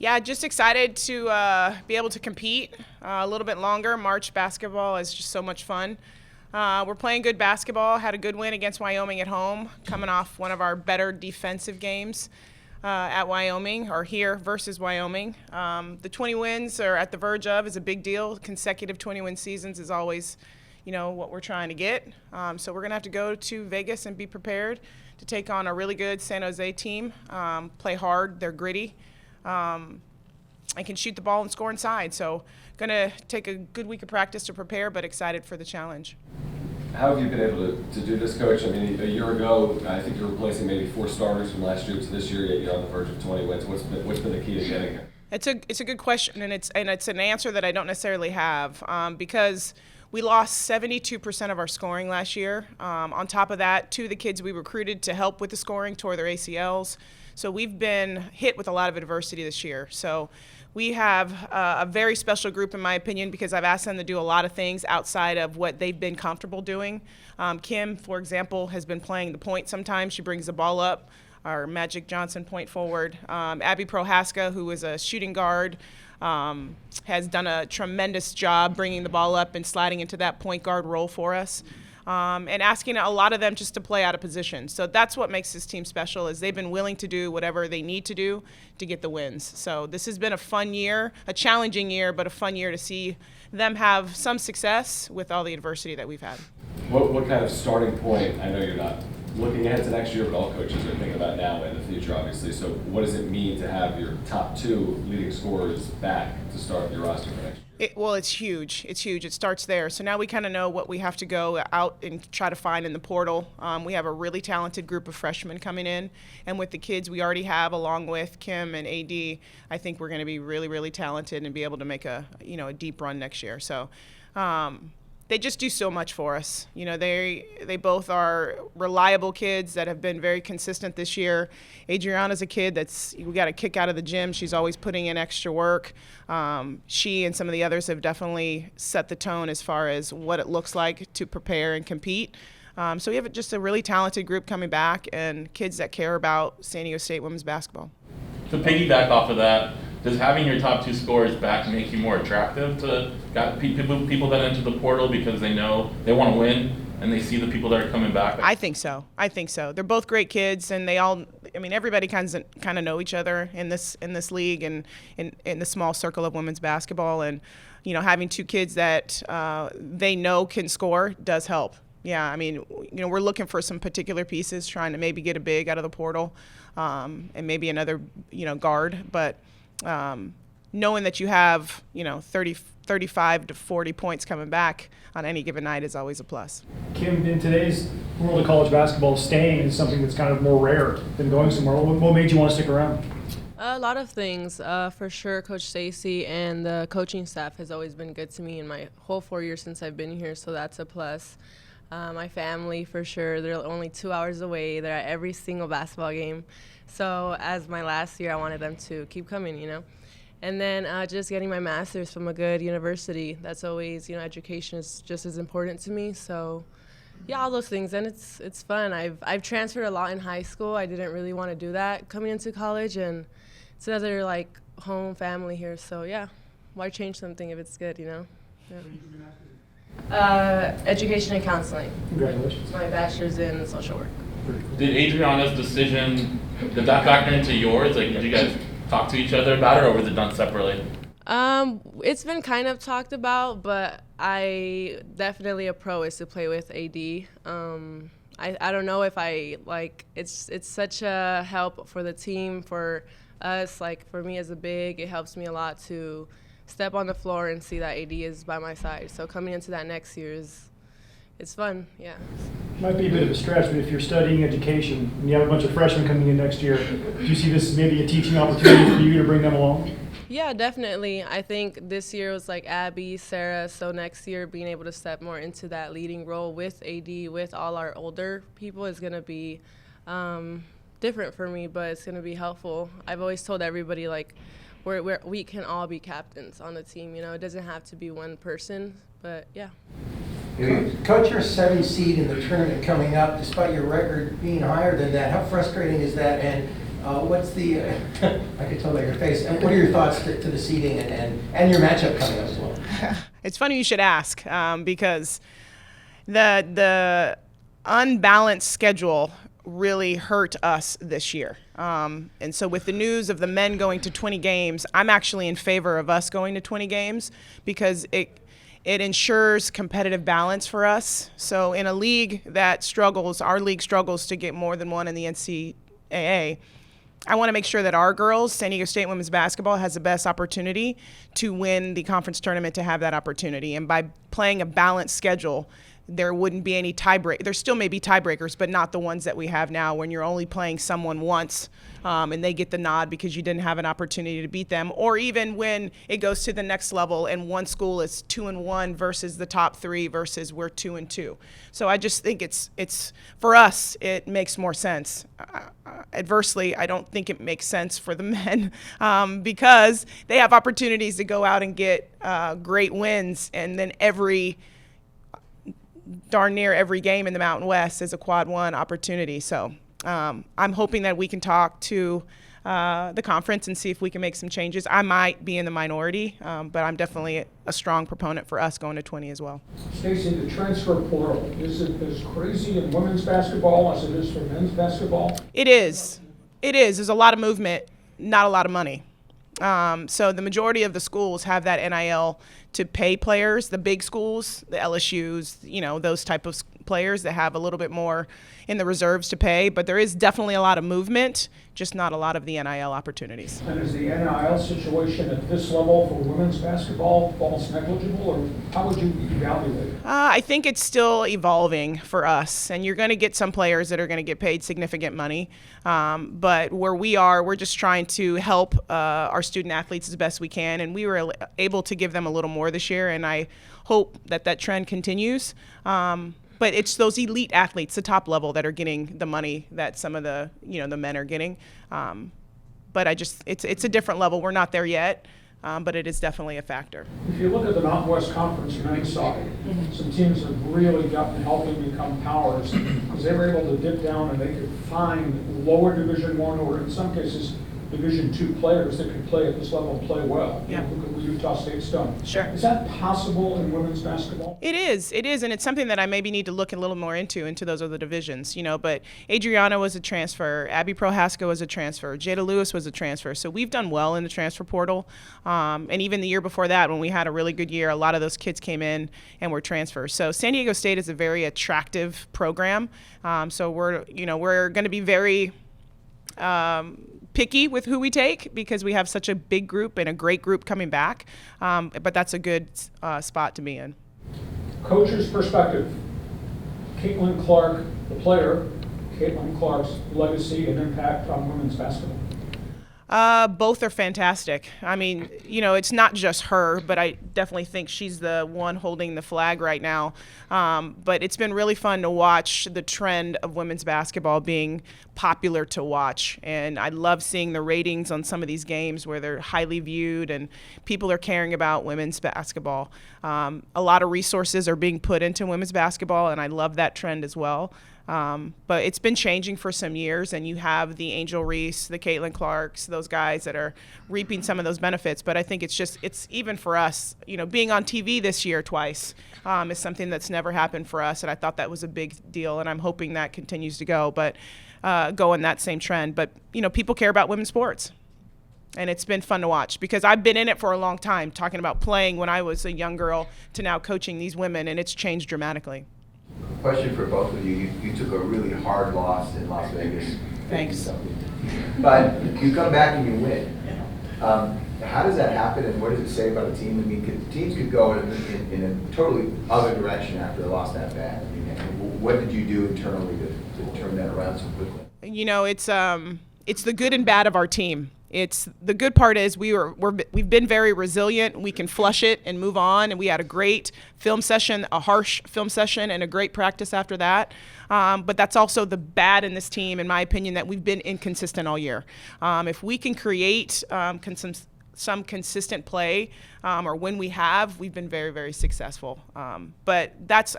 Yeah, just excited to be able to compete a little bit longer. March basketball is just so much fun. We're playing good basketball, had a good win against Wyoming at home, coming off one of our better defensive games at Wyoming, or here versus Wyoming. The 20 wins are at the verge of is a big deal. Consecutive 20-win seasons is always, what we're trying to get. So we're going to have to go to Vegas and be prepared to take on a really good San Jose team, play hard, they're gritty. And can shoot the ball and score inside. So going to take a good week of practice to prepare, but excited for the challenge. How have you been able to do this, Coach? I mean, a year ago, I think you're replacing maybe 4 starters from last year to this year, yet you're on the verge of 20 wins. What's been the key to getting here? It's a good question, and it's an answer that I don't necessarily have because we lost 72% of our scoring last year. On top of that, 2 of the kids we recruited to help with the scoring tore their ACLs. So we've been hit with a lot of adversity this year. So we have a very special group, in my opinion, because I've asked them to do a lot of things outside of what they've been comfortable doing. Kim, for example, has been playing the point sometimes. She brings the ball up, our Magic Johnson point forward. Abby Prohaska, who is a shooting guard, has done a tremendous job bringing the ball up and sliding into that point guard role for us. And asking a lot of them just to play out of position. So that's what makes this team special, is they've been willing to do whatever they need to do to get the wins. So this has been a fun year, a challenging year, but a fun year to see them have some success with all the adversity that we've had. What kind of starting point, I know you're not looking ahead to next year, but all coaches are thinking about now and the future, obviously. So what does it mean to have your top 2 leading scorers back to start your roster for next year? Well, it's huge. It's huge. It starts there. So now we kind of know what we have to go out and try to find in the portal. We have a really talented group of freshmen coming in, and with the kids we already have, along with Kim and AD, I think we're going to be really, really talented and be able to make a deep run next year. So they just do so much for us. They both are reliable kids that have been very consistent this year. Adriana's a kid we got a kick out of the gym. She's always putting in extra work. She and some of the others have definitely set the tone as far as what it looks like to prepare and compete. So we have just a really talented group coming back and kids that care about San Diego State women's basketball. To piggyback off of that, does having your top 2 scorers back make you more attractive to people that enter the portal because they know they want to win and they see the people that are coming back? I think so. They're both great kids, and everybody kind of know each other in this league and in the small circle of women's basketball. And having 2 kids that they know can score does help. Yeah, we're looking for some particular pieces, trying to maybe get a big out of the portal, and maybe another guard, but. Knowing that you have 35 to 40 points coming back on any given night is always a plus. Kim, in today's world of college basketball, staying is something that's kind of more rare than going somewhere. What made you want to stick around? A lot of things. For sure, Coach Stacie and the coaching staff has always been good to me in my whole 4 years since I've been here, so that's a plus. My family, for sure, they're only 2 hours away. They're at every single basketball game. So as my last year, I wanted them to keep coming, And then just getting my master's from a good university. That's always, education is just as important to me. So, yeah, all those things. And it's fun. I've transferred a lot in high school. I didn't really want to do that coming into college. And it's another, home family here. So, yeah, why change something if it's good, Yeah. Education and counseling. Congratulations. My bachelor's in social work. Did Adriana's decision, did that factor into yours? Did you guys talk to each other about it, or was it done separately? It's been kind of talked about, but I definitely a pro is to play with AD. I don't know if it's such a help for the team, for us, for me as a big, it helps me a lot to step on the floor and see that AD is by my side. So coming into that next year it's fun, yeah. Might be a bit of a stretch, but if you're studying education and you have a bunch of freshmen coming in next year, do you see this as maybe a teaching opportunity for you to bring them along? Yeah, definitely. I think this year was Abby, Sarah, so next year being able to step more into that leading role with AD, with all our older people is going to be different for me, but it's going to be helpful. I've always told everybody, we can all be captains on the team. It doesn't have to be one person, but yeah. Coach, you're a 7 seed in the tournament coming up, despite your record being higher than that. How frustrating is that? And What's the, I could tell by your face, and what are your thoughts to the seeding and your matchup coming up as well? It's funny you should ask, because the unbalanced schedule really hurt us this year. And so with the news of the men going to 20 games, I'm actually in favor of us going to 20 games because it ensures competitive balance for us. So in a league that struggles, our league struggles to get more than one in the NCAA, I want to make sure that our girls, San Diego State women's basketball, has the best opportunity to win the conference tournament, to have that opportunity. And by playing a balanced schedule, there wouldn't be any tiebreak. There still may be tiebreakers, but not the ones that we have now when you're only playing someone once and they get the nod because you didn't have an opportunity to beat them. Or even when it goes to the next level and one school is 2-1 versus the top three versus we're 2-2. So I just think it's for us, it makes more sense. Adversely, I don't think it makes sense for the men because they have opportunities to go out and get great wins, and then darn near every game in the Mountain West is a quad one opportunity. So I'm hoping that we can talk to the conference and see if we can make some changes. I might be in the minority, but I'm definitely a strong proponent for us going to 20 as well. Stacie, the transfer portal, is it as crazy in women's basketball as it is for men's basketball? It is. There's a lot of movement, not a lot of money. So the majority of the schools have that NIL to pay players, the big schools, the LSUs, those type of players that have a little bit more in the reserves to pay. But there is definitely a lot of movement, just not a lot of the NIL opportunities. And is the NIL situation at this level for women's basketball almost negligible, or how would you evaluate it? I think it's still evolving for us, and you're going to get some players that are going to get paid significant money. But where we are, we're just trying to help our student athletes as best we can, and we were able to give them a little more this year, and I hope that trend continues. But it's those elite athletes, the top level, that are getting the money that some of the the men are getting. But it's a different level. We're not there yet, but it is definitely a factor. If you look at the Mountain West Conference men's side, some teams have really gotten healthy, become powers, because they were able to dip down and they could find lower Division I or in some cases Division II players that could play at this level and play well. Yeah. Look at what Utah State's done. Sure. Is that possible in women's basketball? It is, and it's something that I maybe need to look a little more into those other divisions, But Adriana was a transfer, Abby Prohaska was a transfer, Jada Lewis was a transfer. So we've done well in the transfer portal, and even the year before that, when we had a really good year, a lot of those kids came in and were transfers. So San Diego State is a very attractive program. So we're going to be very picky with who we take because we have such a big group and a great group coming back. But that's a good spot to be in. Coach's perspective, Caitlin Clark, the player, Caitlin Clark's legacy and impact on women's basketball. Both are fantastic. I mean, it's not just her, but I definitely think she's the one holding the flag right now. But it's been really fun to watch the trend of women's basketball being popular to watch. And I love seeing the ratings on some of these games where they're highly viewed and people are caring about women's basketball. A lot of resources are being put into women's basketball, and I love that trend as well. But it's been changing for some years, and you have the Angel Reese, the Caitlin Clarks, those guys that are reaping some of those benefits. But I think it's even for us, being on TV this year twice is something that's never happened for us, and I thought that was a big deal, and I'm hoping that continues to go in that same trend. But, people care about women's sports. And it's been fun to watch because I've been in it for a long time, talking about playing when I was a young girl to now coaching these women, and it's changed dramatically. Question for both of you. You took a really hard loss in Las Vegas. Thanks. But you come back and you win. How does that happen, and what does it say about a team? I mean, teams could go in a totally other direction after a loss that bad. I mean, what did you do internally to turn that around so quickly? It's the good and bad of our team. It's the good part is we've been very resilient. We can flush it and move on. And we had a great film session, a harsh film session, and a great practice after that. But that's also the bad in this team, in my opinion, that we've been inconsistent all year. If we can create some consistent play, or when we've been very, very successful. But that's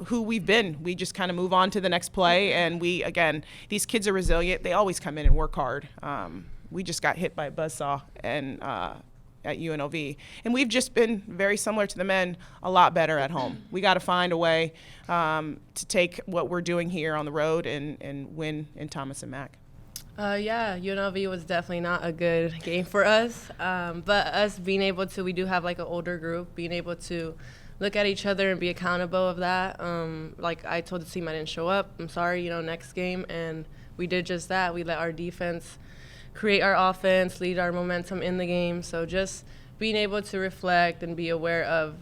who we've been. We just kind of move on to the next play, and these kids are resilient. They always come in and work hard. We just got hit by a buzzsaw and at UNLV, and we've just been very similar to the men, a lot better at home. We got to find a way to take what we're doing here on the road and win in Thomas and Mack. Yeah, UNLV was definitely not a good game for us, but us being able to, we do have like an older group, being able to look at each other and be accountable of that. Like I told the team I didn't show up, I'm sorry, next game, and we did just that. We let our defense create our offense, lead our momentum in the game. So just being able to reflect and be aware of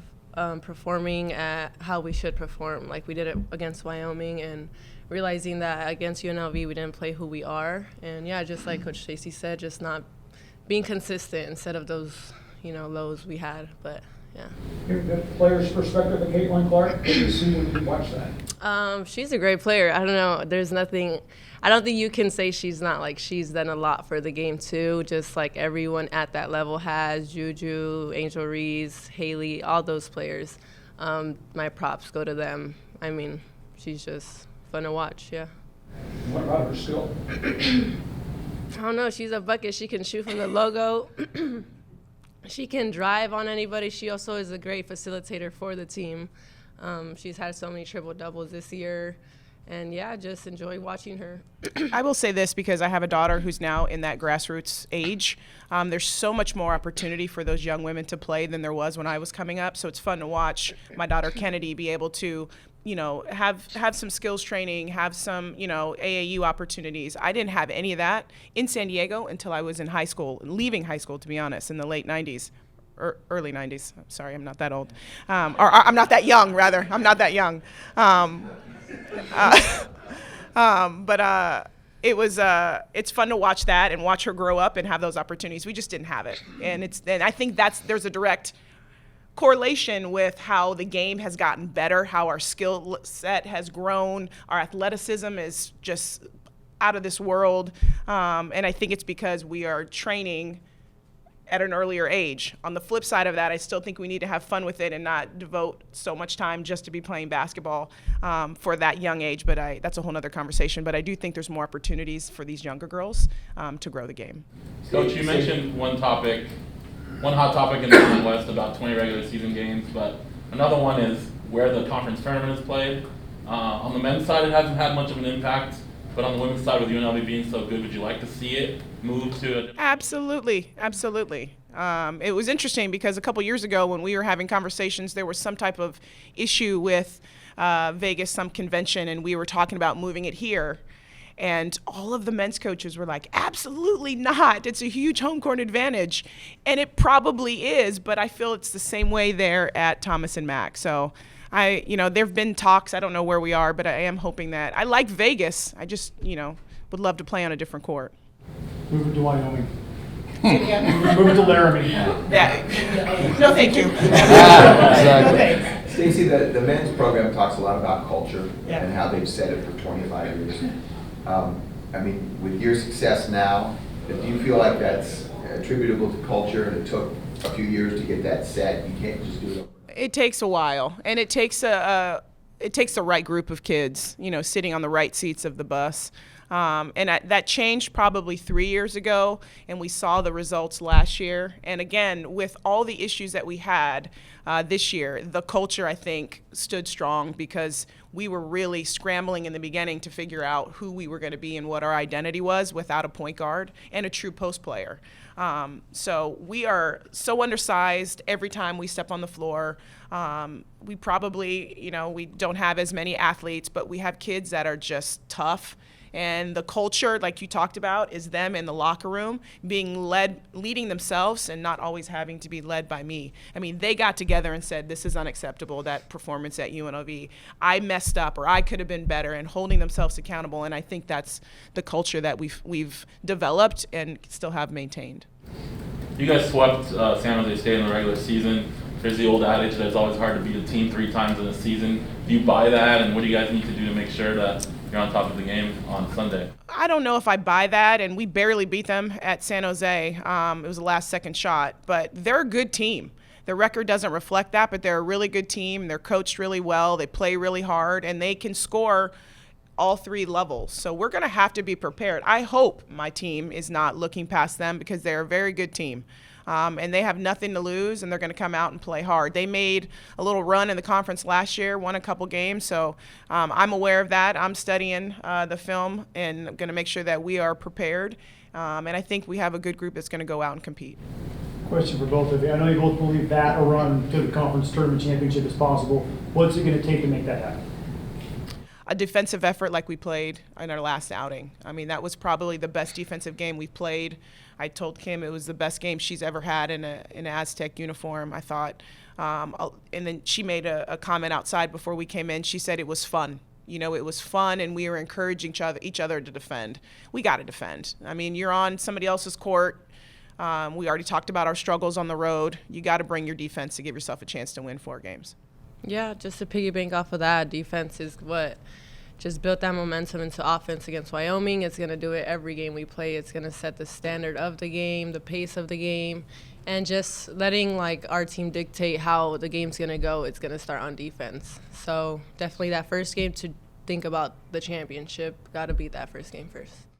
performing at how we should perform, like we did it against Wyoming, and realizing that against UNLV we didn't play who we are. And yeah, just like Coach Stacie said, just not being consistent instead of those lows we had. But yeah. The player's perspective of Caitlin Clark, what do you see when you watch that? She's a great player. I don't know. There's nothing. I don't think you can say she's not. Like, she's done a lot for the game too. Just like everyone at that level has. Juju, Angel Reese, Haley, all those players. My props go to them. I mean, she's just fun to watch. Yeah. What about her skill? I don't know. She's a bucket. She can shoot from the logo. She can drive on anybody. She also is a great facilitator for the team. She's had so many triple doubles this year. And yeah, just enjoy watching her. I will say this because I have a daughter who's now in that grassroots age. There's so much more opportunity for those young women to play than there was when I was coming up. So it's fun to watch my daughter Kennedy be able to, have some skills training, have some, AAU opportunities. I didn't have any of that in San Diego until I was in high school, leaving high school, to be honest, in the late 90s. Early 90s. I'm sorry, I'm not that old. Or I'm not that young, rather. I'm not that young. It's fun to watch that and watch her grow up and have those opportunities. We just didn't have it. And I think there's a direct correlation with how the game has gotten better, how our skill set has grown, our athleticism is just out of this world. And I think it's because we are training at an earlier age. On the flip side of that, I still think we need to have fun with it and not devote so much time just to be playing basketball for that young age. But that's a whole nother conversation. But I do think there's more opportunities for these younger girls to grow the game. Coach, you mentioned one hot topic in the Mountain West about 20 regular season games, but another one is where the conference tournament is played. On the men's side, it hasn't had much of an impact. But on the women's side, with UNLV being so good, would you like to see it move to a... Absolutely. It was interesting because a couple years ago when we were having conversations, there was some type of issue with Vegas, some convention, and we were talking about moving it here. And all of the men's coaches were like, absolutely not. It's a huge home court advantage. And it probably is, but I feel it's the same way there at Thomas and Mack. So there have been talks. I don't know where we are, but I am hoping that. I like Vegas. I just, would love to play on a different court. Move it to Wyoming. Move it to Laramie. Yeah. No, thank you. Exactly. Stacie, the men's program talks a lot about culture and how they've said it for 25 years. With your success now, do you feel like that's attributable to culture and it took a few years to get that set? You can't just do it. It takes a while, and it takes the right group of kids, sitting on the right seats of the bus. That changed probably 3 years ago, and we saw the results last year. And again, with all the issues that we had this year, the culture, I think, stood strong because we were really scrambling in the beginning to figure out who we were going to be and what our identity was without a point guard and a true post player. So we are so undersized every time we step on the floor. We probably, we don't have as many athletes, but we have kids that are just tough. And the culture, like you talked about, is them in the locker room leading themselves and not always having to be led by me. They got together and said, this is unacceptable, that performance at UNLV. I messed up, or I could have been better, and holding themselves accountable. And I think that's the culture that we've developed and still have maintained. You guys swept San Jose State in the regular season. There's the old adage that it's always hard to beat a team 3 times in a season. Do you buy that, and what do you guys need to do to make sure that you're on top of the game on Sunday? I don't know if I buy that, and we barely beat them at San Jose. It was the last second shot, but they're a good team. Their record doesn't reflect that, but they're a really good team. They're coached really well. They play really hard, and they can score all 3 levels. So we're going to have to be prepared. I hope my team is not looking past them because they're a very good team. And they have nothing to lose, and they're going to come out and play hard. They made a little run in the conference last year, won a couple games, so I'm aware of that. I'm studying the film and going to make sure that we are prepared. And I think we have a good group that's going to go out and compete. Question for both of you. I know you both believe that a run to the conference tournament championship is possible. What's it going to take to make that happen? A defensive effort like we played in our last outing. I mean, that was probably the best defensive game we've played. I told Kim it was the best game she's ever had in an Aztec uniform, I thought. And then she made a comment outside before we came in. She said it was fun. You know, it was fun, and we were encouraging each other to defend. We got to defend. I mean, you're on somebody else's court. We already talked about our struggles on the road. You got to bring your defense to give yourself a chance to win 4 games. Yeah, just to piggyback off of that, defense is what just built that momentum into offense against Wyoming. It's going to do it every game we play. It's going to set the standard of the game, the pace of the game, and just letting our team dictate how the game's going to go. It's going to start on defense. So definitely that first game to think about the championship, got to beat that first game first.